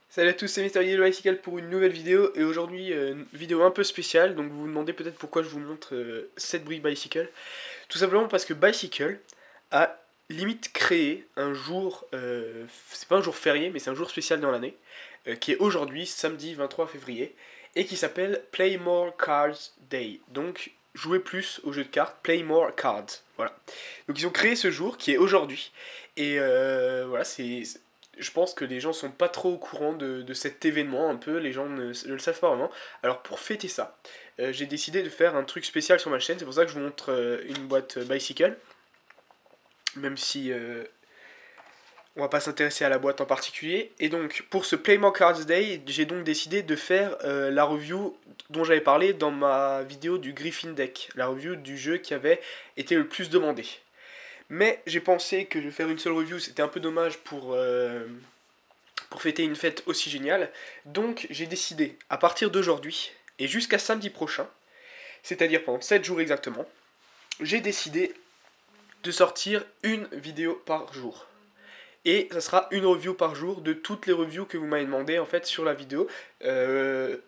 Salut à tous, c'est Mister Yellow Bicycle pour une nouvelle vidéo et aujourd'hui une vidéo un peu spéciale. Donc vous vous demandez peut-être pourquoi je vous montre cette brique Bicycle. Tout simplement parce que Bicycle a limite créé un jour, c'est pas un jour férié mais c'est un jour spécial dans l'année, qui est aujourd'hui samedi 23 février et qui s'appelle Play More Cards Day. Donc jouer plus aux jeux de cartes, Play More Cards. Voilà. Donc ils ont créé ce jour qui est aujourd'hui et voilà, je pense que les gens sont pas trop au courant de cet événement, un peu, les gens ne le savent pas vraiment. Alors pour fêter ça, j'ai décidé de faire un truc spécial sur ma chaîne, c'est pour ça que je vous montre une boîte Bicycle, même si on va pas s'intéresser à la boîte en particulier. Et donc pour ce Play More Cards Day, j'ai donc décidé de faire la review dont j'avais parlé dans ma vidéo du Griffin Deck, la review du jeu qui avait été le plus demandé. Mais j'ai pensé que de faire une seule review, c'était un peu dommage pour fêter une fête aussi géniale. Donc j'ai décidé, à partir d'aujourd'hui et jusqu'à samedi prochain, c'est-à-dire pendant 7 jours exactement, j'ai décidé de sortir une vidéo par jour. Et ça sera une review par jour de toutes les reviews que vous m'avez demandé en fait sur la vidéo.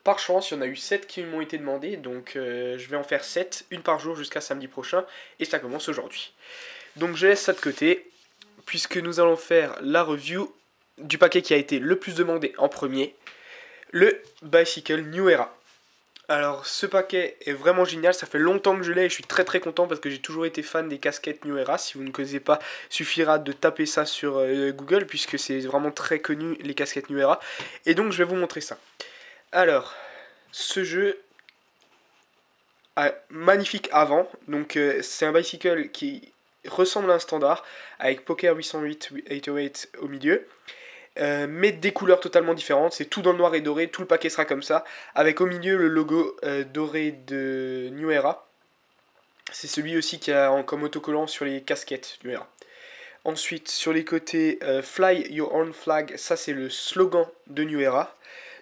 Par chance, il y en a eu 7 qui m'ont été demandées, donc je vais en faire 7, une par jour jusqu'à samedi prochain, et ça commence aujourd'hui. Donc je laisse ça de côté, puisque nous allons faire la review du paquet qui a été le plus demandé en premier, le Bicycle New Era. Alors ce paquet est vraiment génial, ça fait longtemps que je l'ai et je suis très très content parce que j'ai toujours été fan des casquettes New Era. Si vous ne connaissez pas, suffira de taper ça sur Google puisque c'est vraiment très connu les casquettes New Era. Et donc je vais vous montrer ça. Alors, ce jeu magnifique avant, donc c'est un bicycle qui ressemble à un standard avec Poker 808 808 au milieu. Mais des couleurs totalement différentes, c'est tout dans le noir et doré, tout le paquet sera comme ça, avec au milieu le logo doré de New Era. C'est celui aussi qui a comme autocollant sur les casquettes New Era. Ensuite, sur les côtés, Fly Your Own Flag, ça c'est le slogan de New Era.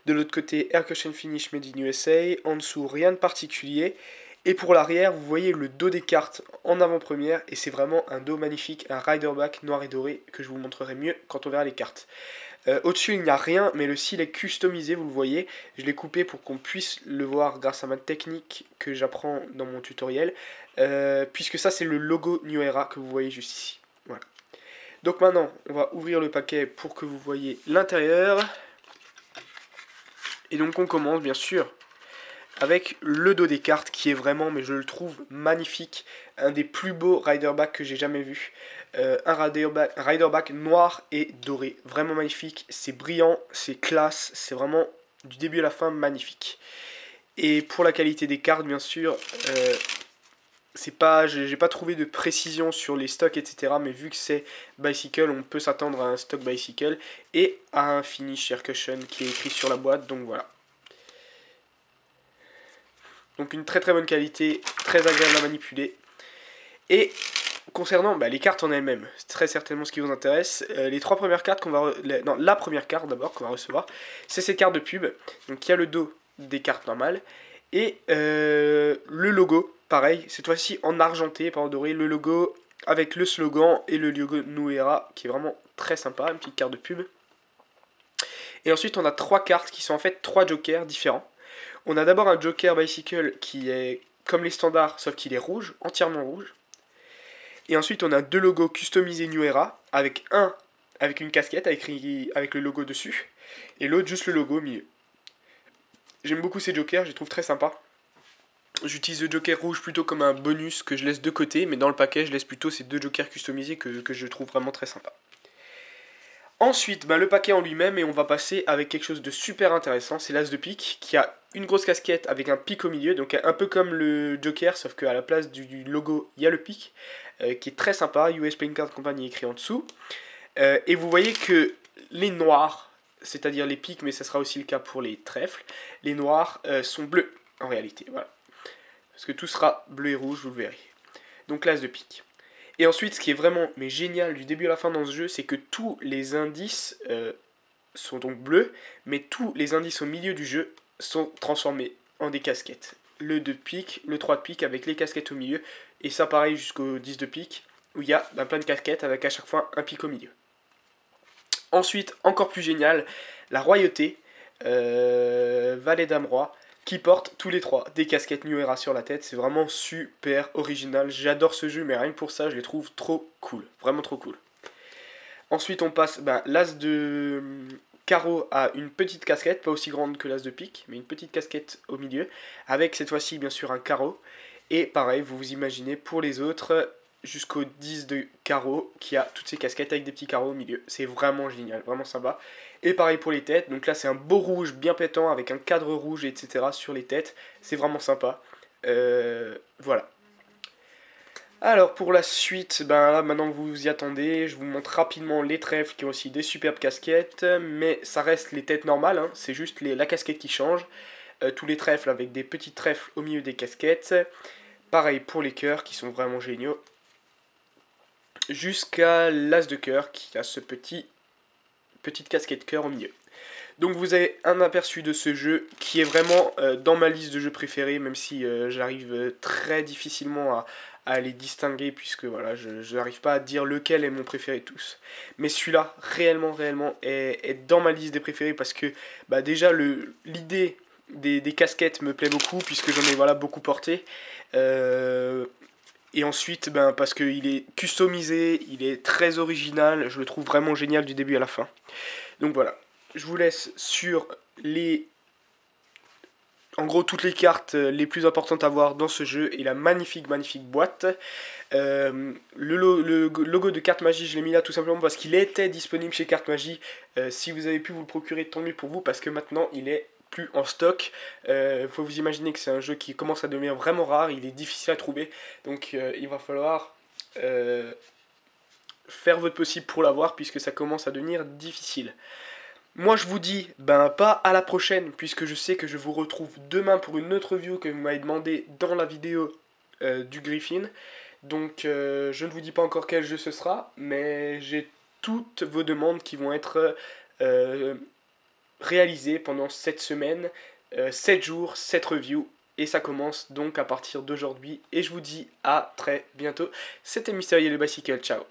De l'autre côté, Air Cushion Finish Made in USA. En dessous, rien de particulier. Et pour l'arrière, vous voyez le dos des cartes en avant-première, et c'est vraiment un dos magnifique, un riderback noir et doré que je vous montrerai mieux quand on verra les cartes. Au-dessus, il n'y a rien, mais le cil est customisé, vous le voyez. Je l'ai coupé pour qu'on puisse le voir grâce à ma technique que j'apprends dans mon tutoriel. Puisque ça, c'est le logo New Era que vous voyez juste ici. Voilà. Donc maintenant, on va ouvrir le paquet pour que vous voyez l'intérieur. Et donc on commence, bien sûr, avec le dos des cartes qui est vraiment, mais je le trouve magnifique, un des plus beaux riderback que j'ai jamais vu. Un riderback noir et doré, vraiment magnifique, c'est brillant, c'est classe, c'est vraiment du début à la fin magnifique. Et pour la qualité des cartes, bien sûr, j'ai pas trouvé de précision sur les stocks, etc. Mais vu que c'est Bicycle, on peut s'attendre à un stock Bicycle et à un finish Air Cushion qui est écrit sur la boîte, donc voilà. Donc une très très bonne qualité, très agréable à manipuler. Et concernant les cartes en elles-mêmes, c'est très certainement ce qui vous intéresse. Les trois premières cartes la première carte d'abord qu'on va recevoir, c'est cette carte de pub. Donc il y a le dos des cartes normales et le logo, pareil, cette fois-ci en argenté, pas en doré, le logo avec le slogan et le logo New Era qui est vraiment très sympa, une petite carte de pub. Et ensuite on a trois cartes qui sont en fait trois jokers différents. On a d'abord un Joker Bicycle qui est comme les standards, sauf qu'il est rouge, entièrement rouge. Et ensuite, on a deux logos customisés New Era, avec un avec une casquette avec le logo dessus, et l'autre juste le logo au milieu. J'aime beaucoup ces jokers, je les trouve très sympas. J'utilise le joker rouge plutôt comme un bonus que je laisse de côté, mais dans le paquet, je laisse plutôt ces deux jokers customisés que je trouve vraiment très sympa. Ensuite, le paquet en lui-même, et on va passer avec quelque chose de super intéressant, c'est l'as de pique, qui a une grosse casquette avec un pic au milieu, donc un peu comme le Joker, sauf qu'à la place du logo, il y a le pic, qui est très sympa, US Playing Card Company écrit en dessous. Et vous voyez que les noirs, c'est-à-dire les pics, mais ça sera aussi le cas pour les trèfles, les noirs sont bleus, en réalité, voilà. Parce que tout sera bleu et rouge, vous le verrez. Donc l'as de pique. Et ensuite, ce qui est vraiment génial du début à la fin dans ce jeu, c'est que tous les indices sont donc bleus, mais tous les indices au milieu du jeu sont transformés en des casquettes. Le 2 de pique, le 3 de pique avec les casquettes au milieu, et ça pareil jusqu'au 10 de pique, où il y a plein de casquettes avec à chaque fois un pic au milieu. Ensuite, encore plus génial, la royauté, Valet Dame Roi, qui portent tous les trois des casquettes New Era sur la tête. C'est vraiment super original. J'adore ce jeu, mais rien que pour ça, je les trouve trop cool. Vraiment trop cool. Ensuite, on passe l'as de carreau à une petite casquette, pas aussi grande que l'as de pique, mais une petite casquette au milieu, avec cette fois-ci bien sûr un carreau. Et pareil, vous vous imaginez pour les autres, jusqu'au 10 de carreau, qui a toutes ces casquettes avec des petits carreaux au milieu. C'est vraiment génial, vraiment sympa. Et pareil pour les têtes, donc là c'est un beau rouge bien pétant avec un cadre rouge, etc. sur les têtes. C'est vraiment sympa. Voilà. Alors pour la suite, là maintenant que vous vous y attendez, je vous montre rapidement les trèfles qui ont aussi des superbes casquettes, mais ça reste les têtes normales, hein, c'est juste la casquette qui change. Tous les trèfles avec des petits trèfles au milieu des casquettes. Pareil pour les cœurs qui sont vraiment géniaux. Jusqu'à l'as de cœur qui a ce petite casquette cœur au milieu. Donc vous avez un aperçu de ce jeu qui est vraiment dans ma liste de jeux préférés, même si j'arrive très difficilement à les distinguer, puisque voilà, je n'arrive pas à dire lequel est mon préféré de tous. Mais celui-là, réellement, est dans ma liste des préférés, parce que déjà l'idée des casquettes me plaît beaucoup, puisque j'en ai beaucoup porté. Et ensuite, parce qu'il est customisé, il est très original, je le trouve vraiment génial du début à la fin. Donc voilà, je vous laisse sur en gros toutes les cartes les plus importantes à voir dans ce jeu et la magnifique boîte. Le logo de Carte Magie, je l'ai mis là tout simplement parce qu'il était disponible chez Carte Magie. Si vous avez pu vous le procurer, tant mieux pour vous, parce que maintenant il est plus en stock. Faut vous imaginer que c'est un jeu qui commence à devenir vraiment rare, il est difficile à trouver, donc il va falloir faire votre possible pour l'avoir, puisque ça commence à devenir difficile. Moi je vous dis pas à la prochaine, puisque je sais que je vous retrouve demain pour une autre view que vous m'avez demandé dans la vidéo du Griffin. Donc je ne vous dis pas encore quel jeu ce sera, mais j'ai toutes vos demandes qui vont être réalisées pendant cette semaine, 7 jours, 7 reviews. Et ça commence donc à partir d'aujourd'hui. Et je vous dis à très bientôt. C'était Mysterieux le Bicycle, ciao.